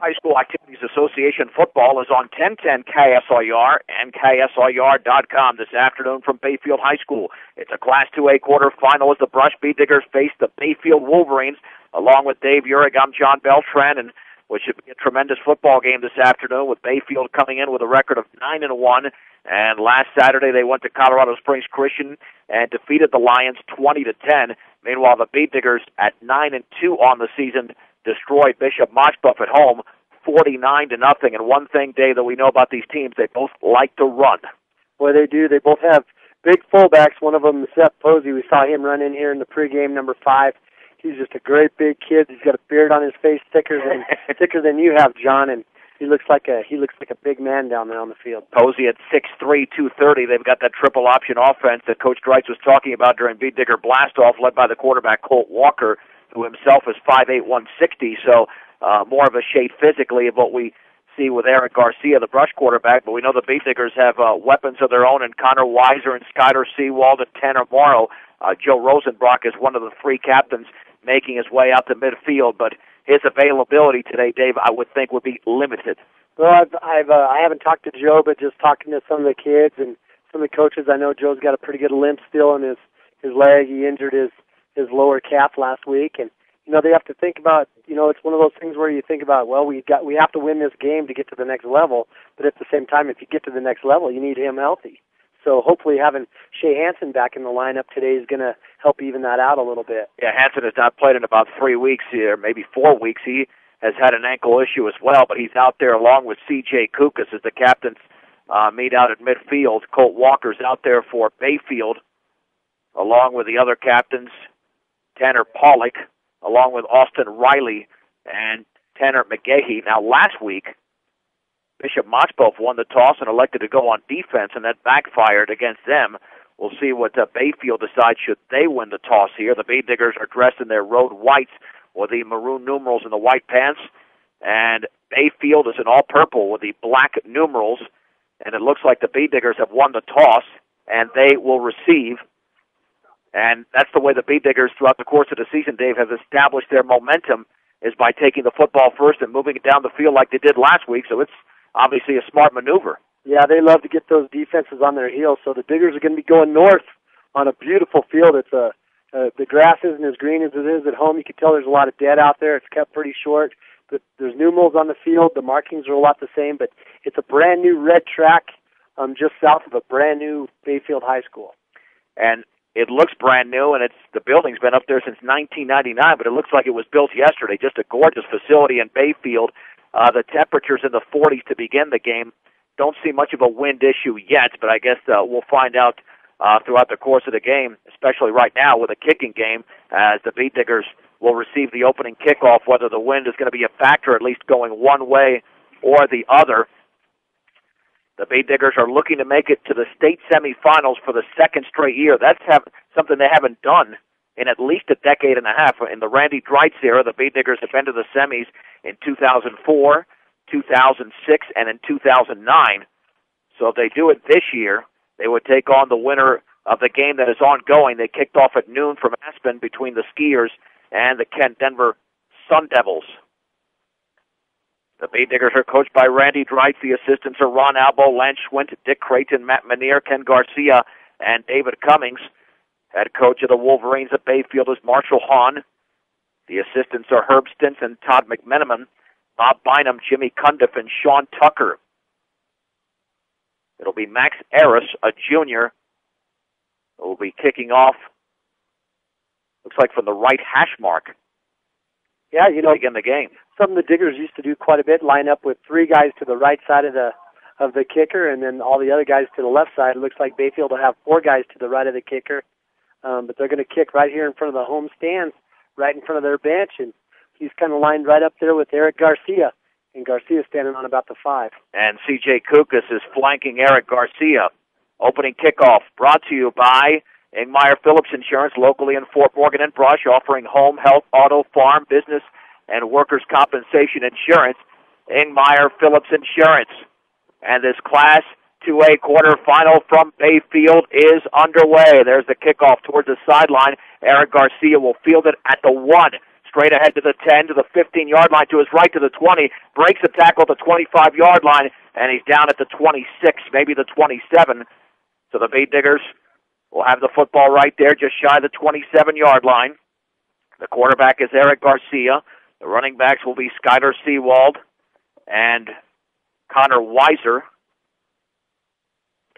High School Activities Association football is on 1010 KSIR and KSIR.com this afternoon from Bayfield High School. It's a Class 2A quarterfinal as the Brush Bee Diggers face the Bayfield Wolverines. Along with Dave Urich, I'm John Beltran, and which should be a tremendous football game this afternoon with Bayfield coming in with a record of 9-1. And last Saturday they went to Colorado Springs Christian and defeated the Lions 20-10. Meanwhile, the Bee Diggers at 9-2 on the season destroyed Bishop Mochbuff at home 49-0. And one thing, Dave, that we know about these teams, they both like to run. Boy, they do. They both have big fullbacks. One of them is Seth Posey. We saw him run in here in the pregame, number 5. He's just a great big kid. He's got a beard on his face thicker than you have, John, and he looks like a big man down there on the field. Posey at 6'3", 230. They've got that triple option offense that Coach Dreitz was talking about during Bee Digger Blastoff, led by the quarterback Colt Walker, who himself is 5'8", 160. So more of a shade physically of what we see with Eric Garcia, the Brush quarterback. But we know the Bee Diggers have weapons of their own in Connor Weiser and Skyler Seawald and Tanner Morrow. Joe Rosenbrock is one of the 3 captains making his way out to midfield, but his availability today, Dave, I would think would be limited. Well, I haven't talked to Joe, but just talking to some of the kids and some of the coaches, I know Joe's got a pretty good limp still in his leg. He injured his lower calf last week, and they have to think about, it's one of those things where you think about, well, we have to win this game to get to the next level, but at the same time, if you get to the next level, you need him healthy. So hopefully having Shea Hansen back in the lineup today is going to help even that out a little bit. Yeah, Hansen has not played in about 3 weeks here, maybe 4 weeks. He has had an ankle issue as well, but he's out there along with C.J. Kukas as the captains meet out at midfield. Colt Walker's out there for Bayfield, along with the other captains, Tanner Pollock, along with Austin Riley and Tanner McGahee. Now, last week, Bishop Mochbuff won the toss and elected to go on defense, and that backfired against them. We'll see what Bayfield decides should they win the toss here. The Bee Diggers are dressed in their road whites with the maroon numerals and the white pants, and Bayfield is in all purple with the black numerals, and it looks like the Bee Diggers have won the toss, and they will receive. And that's the way the Bee Diggers throughout the course of the season, Dave, have established their momentum, is by taking the football first and moving it down the field like they did last week, so it's obviously a smart maneuver. Yeah, they love to get those defenses on their heels. So the Diggers are going to be going north on a beautiful field. It's the grass isn't as green as it is at home. You can tell there's a lot of dead out there. It's kept pretty short. But there's numerals on the field. The markings are a lot the same, but it's a brand new red track just south of a brand new Bayfield High School. And it looks brand new, and the building's been up there since 1999, but it looks like it was built yesterday. Just a gorgeous facility in Bayfield. The temperatures in the 40s to begin the game. Don't see much of a wind issue yet, but I guess we'll find out throughout the course of the game, especially right now with a kicking game, as the Bee Diggers will receive the opening kickoff, whether the wind is going to be a factor, at least going one way or the other. The Bee Diggers are looking to make it to the state semifinals for the second straight year. That's something they haven't done in at least a decade and a half. In the Randy Dreitz era, the Bee Diggers have been to the semis in 2004, 2006, and in 2009. So if they do it this year, they would take on the winner of the game that is ongoing. They kicked off at noon from Aspen between the Skiers and the Kent Denver Sun Devils. The Bee Diggers are coached by Randy Dreitz. The assistants are Ron Albo, Lance Schwint, Dick Creighton, Matt Manier, Ken Garcia, and David Cummings. Head coach of the Wolverines at Bayfield is Marshall Hahn. The assistants are Herb Stinson, Todd McMenamin, Bob Bynum, Jimmy Cundiff, and Sean Tucker. It'll be Max Harris, a junior, who will be kicking off, looks like from the right hash mark. Yeah, begin the game. Something the Diggers used to do quite a bit, line up with 3 guys to the right side of the kicker and then all the other guys to the left side. It looks like Bayfield will have 4 guys to the right of the kicker, but they're going to kick right here in front of the home stands, right in front of their bench, and he's kind of lined right up there with Eric Garcia, and Garcia's standing on about the 5. And C.J. Kukas is flanking Eric Garcia. Opening kickoff brought to you by Ingmeyer Phillips Insurance, locally in Fort Morgan and Brush, offering home, health, auto, farm, business, and workers' compensation insurance. Ingmeyer Phillips Insurance. And this Class 2A quarterfinal from Bayfield is underway. There's the kickoff towards the sideline. Eric Garcia will field it at the 1. straight ahead to the 10, to the 15-yard line, to his right, to the 20, breaks the tackle at the 25-yard line, and he's down at the 26, maybe the 27. So the Bay Diggers will have the football right there, just shy of the 27-yard line. The quarterback is Eric Garcia. The running backs will be Skyler Seawald and Connor Weiser.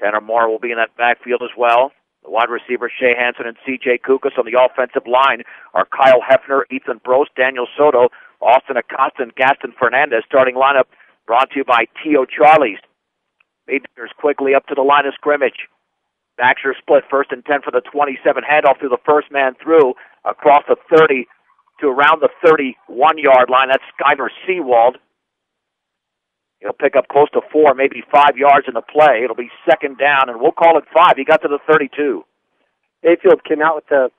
Tanner Moore will be in that backfield as well. The wide receiver, Shea Hansen and C.J. Kukas. On the offensive line are Kyle Hefner, Ethan Brost, Daniel Soto, Austin Acosta, and Gaston Fernandez. Starting lineup brought to you by T.O. Charlie's. Bayfield quickly up to the line of scrimmage. Backs are split, 1st and 10 for the 27. Handoff through the first man through across the 30 to around the 31-yard line. That's Skyler Seawald. He'll pick up close to 4, maybe 5 yards in the play. It'll be 2nd down, and we'll call it 5. He got to the 32. Bayfield came out with a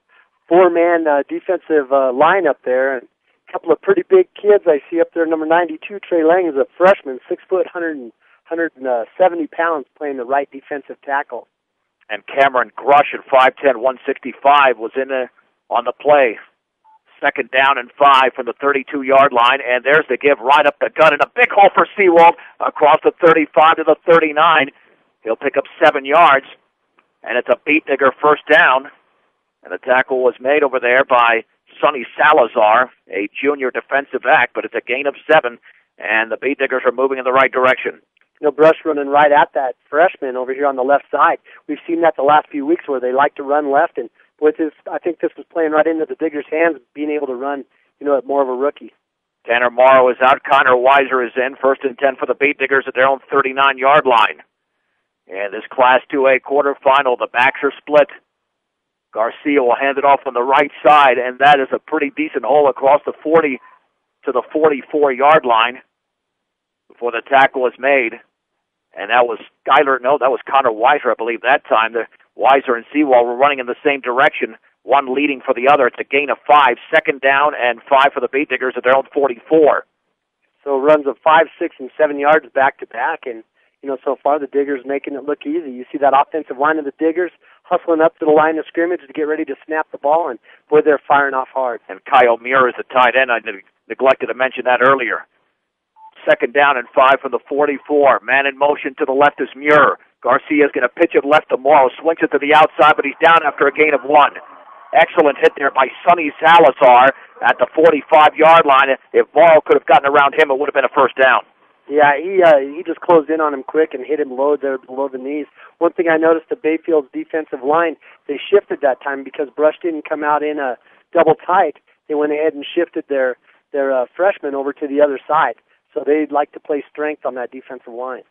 4-man defensive line up there, and a couple of pretty big kids I see up there. Number 92, Trey Lang, is a freshman, 6 foot, 170 pounds, playing the right defensive tackle. And Cameron Grush at 5'10", 165 was in on the play. 2nd down and 5 from the 32-yard line, and there's the give right up the gut, and a big hole for Seawald across the 35 to the 39. He'll pick up 7 yards, and it's a Beat Digger 1st down, and the tackle was made over there by Sonny Salazar, a junior defensive back, but it's a gain of 7, and the Beat Diggers are moving in the right direction. You know, Brush running right at that freshman over here on the left side. We've seen that the last few weeks where they like to run left, and with this, I think this was playing right into the Diggers' hands, being able to run, at more of a rookie. Tanner Morrow is out. Connor Weiser is in. 1st and 10 for the Beat Diggers at their own 39-yard line. And this Class 2A quarterfinal, the backs are split. Garcia will hand it off on the right side, and that is a pretty decent hole across the 40 to the 44-yard line before the tackle was made. And that was Connor Weiser, I believe, that time. The Weiser and Seawald were running in the same direction, one leading for the other. It's a gain of 5, 2nd down and 5 for the Beat Diggers at their own 44. So runs of 5, 6, and 7 yards back-to-back, and, so far the Diggers making it look easy. You see that offensive line of the Diggers hustling up to the line of scrimmage to get ready to snap the ball, and, boy, they're firing off hard. And Kyle Muir is the tight end. I neglected to mention that earlier. 2nd down and 5 from the 44. Man in motion to the left is Muir. Garcia's going to pitch it left to Morrow. Swings it to the outside, but he's down after a gain of 1. Excellent hit there by Sonny Salazar at the 45-yard line. If Morrow could have gotten around him, it would have been a 1st down. Yeah, he just closed in on him quick and hit him low there below the knees. One thing I noticed, the Bayfield's defensive line, they shifted that time because Brush didn't come out in a double tight. They went ahead and shifted their freshman over to the other side. So they'd like to play strength on that defensive line.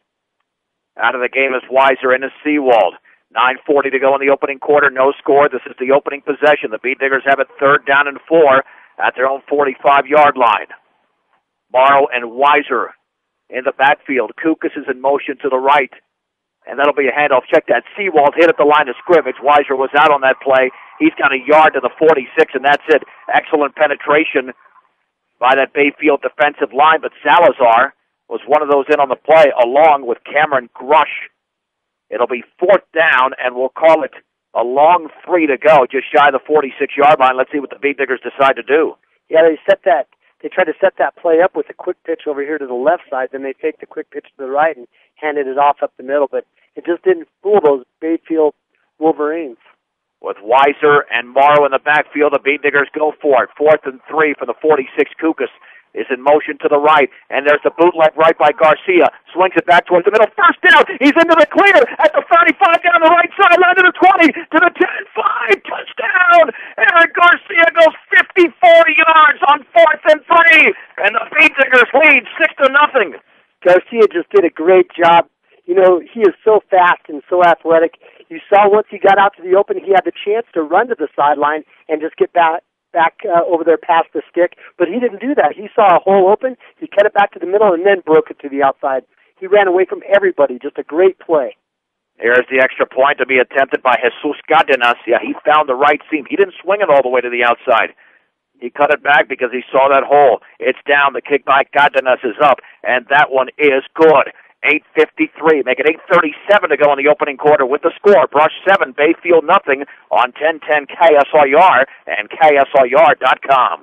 Out of the game is Weiser and is Seawald. 9:40 to go in the opening quarter. No score. This is the opening possession. The Beat Diggers have it 3rd down and 4 at their own 45-yard line. Morrow and Weiser in the backfield. Kukas is in motion to the right, and that'll be a handoff. Check that. Seawald hit at the line of scrimmage. Weiser was out on that play. He's got a yard to the 46, and that's it. Excellent penetration by that Bayfield defensive line, but Salazar was one of those in on the play, along with Cameron Grush. It'll be 4th down, and we'll call it a long 3 to go, just shy of the 46-yard line. Let's see what the Beat Diggers decide to do. Yeah, they tried to set that play up with a quick pitch over here to the left side, then they faked the quick pitch to the right and handed it off up the middle, but it just didn't fool those Bayfield Wolverines. With Weiser and Morrow in the backfield, the Beat Diggers go for it. 4th and 3 for the 46. Kukas is in motion to the right, and there's the bootleg right by Garcia. Swings it back towards the middle. 1st down. He's into the clear at the 35 down the right sideline to the 20 to the 10. 5 touchdown. Eric Garcia goes 54 yards on 4th and 3, and the Beat Diggers lead 6-0. Garcia just did a great job. He is so fast and so athletic. You saw once he got out to the open, he had the chance to run to the sideline and just get back over there past the stick, but he didn't do that. He saw a hole open, he cut it back to the middle, and then broke it to the outside. He ran away from everybody. Just a great play. Here's the extra point to be attempted by Jesus Cardenas. Yeah, he found the right seam. He didn't swing it all the way to the outside. He cut it back because he saw that hole. It's down. The kick by Cardenas is up, and that one is good. 8:53, make it 8:37 to go in the opening quarter with the score. Brush 7, Bayfield nothing on 1010 KSLR and KSLR.com.